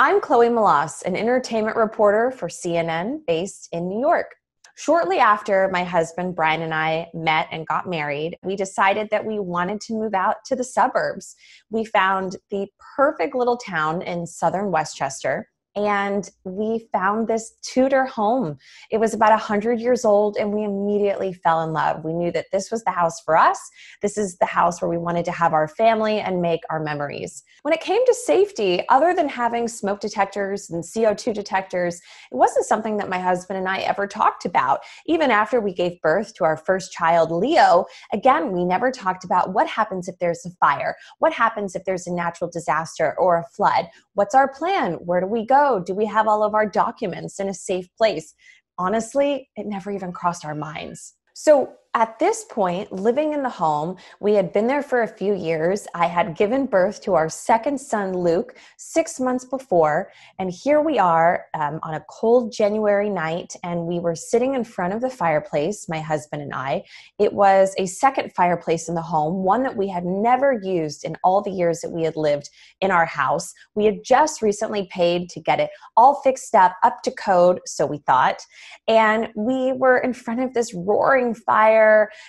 I'm Chloe Melas, an entertainment reporter for CNN based in New York. Shortly after my husband Brian and I met and got married, we decided that we wanted to move out to the suburbs. We found the perfect little town in southern Westchester, and we found this Tudor home. It was about 100 years old, and we immediately fell in love. We knew that this was the house for us. This is the house where we wanted to have our family and make our memories. When it came to safety, other than having smoke detectors and CO2 detectors, it wasn't something that my husband and I ever talked about. Even after we gave birth to our first child, Leo, again, we never talked about what happens if there's a fire, what happens if there's a natural disaster or a flood. What's our plan? Where do we go? Do we have all of our documents in a safe place? Honestly, it never even crossed our minds. So at this point, living in the home, we had been there for a few years. I had given birth to our second son, Luke, 6 months before. And here we are on a cold January night, and we were sitting in front of the fireplace, my husband and I. It was a second fireplace in the home, one that we had never used in all the years that we had lived in our house. We had just recently paid to get it all fixed up to code, so we thought. And we were in front of this roaring fire,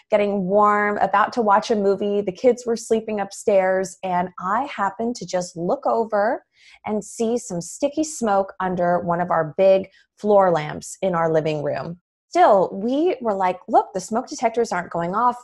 getting warm, about to watch a movie. The kids were sleeping upstairs, and I happened to just look over and see some sticky smoke under one of our big floor lamps in our living room. Still, we were like, look, the smoke detectors aren't going off.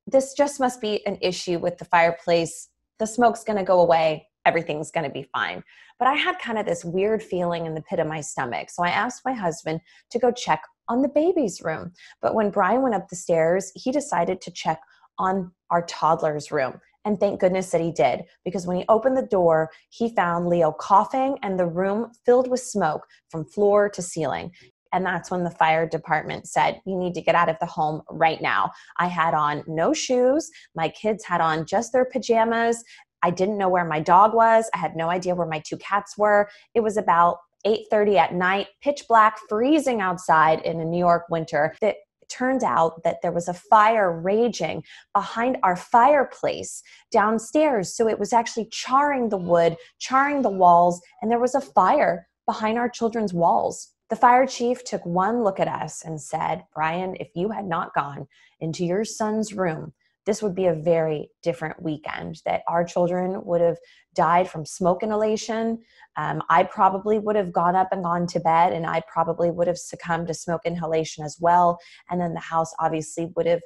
This just must be an issue with the fireplace. The smoke's going to go away. Everything's going to be fine. But I had kind of this weird feeling in the pit of my stomach. So I asked my husband to go check on the baby's room. But when Brian went up the stairs, he decided to check on our toddler's room. And thank goodness that he did, because when he opened the door, he found Leo coughing and the room filled with smoke from floor to ceiling. And that's when the fire department said, you need to get out of the home right now. I had on no shoes. My kids had on just their pajamas. I didn't know where my dog was. I had no idea where my two cats were. It was about 8:30 at night, pitch black, freezing outside in a New York winter. It turned out that there was a fire raging behind our fireplace downstairs. So it was actually charring the wood, charring the walls, and there was a fire behind our children's walls. The fire chief took one look at us and said, Brian, if you had not gone into your son's room, this would be a very different weekend, that our children would have died from smoke inhalation. I probably would have gone up and gone to bed, and I probably would have succumbed to smoke inhalation as well. And then the house obviously would have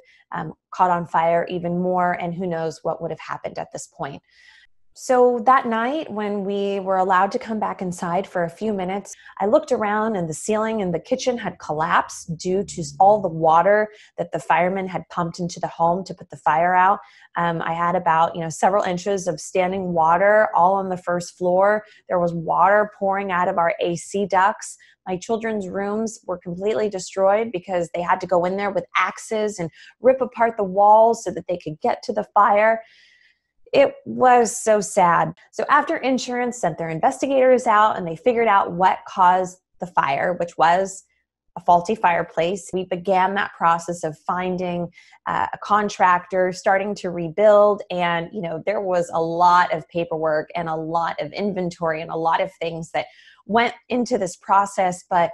caught on fire even more, and who knows what would have happened at this point. So that night, when we were allowed to come back inside for a few minutes, I looked around and the ceiling in the kitchen had collapsed due to all the water that the firemen had pumped into the home to put the fire out. I had about, several inches of standing water all on the first floor. There was water pouring out of our AC ducts. My children's rooms were completely destroyed because they had to go in there with axes and rip apart the walls so that they could get to the fire. It was so sad. So after insurance sent their investigators out and they figured out what caused the fire, which was a faulty fireplace, we began that process of finding a contractor, starting to rebuild. And, there was a lot of paperwork and a lot of inventory and a lot of things that went into this process. But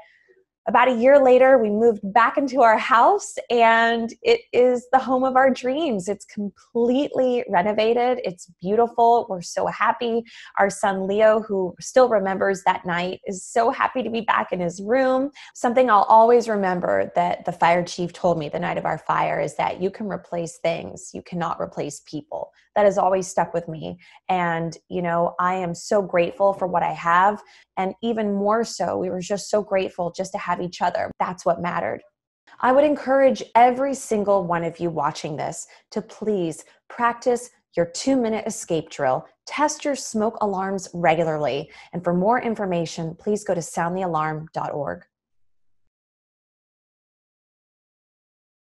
about a year later, we moved back into our house, and it is the home of our dreams. It's completely renovated. It's beautiful. We're so happy. Our son, Leo, who still remembers that night, is so happy to be back in his room. Something I'll always remember that the fire chief told me the night of our fire is that you can replace things. You cannot replace people. That has always stuck with me. And, I am so grateful for what I have. And even more so, we were just so grateful just to have each other. That's what mattered. I would encourage every single one of you watching this to please practice your 2-minute escape drill. Test your smoke alarms regularly. And for more information, please go to soundthealarm.org.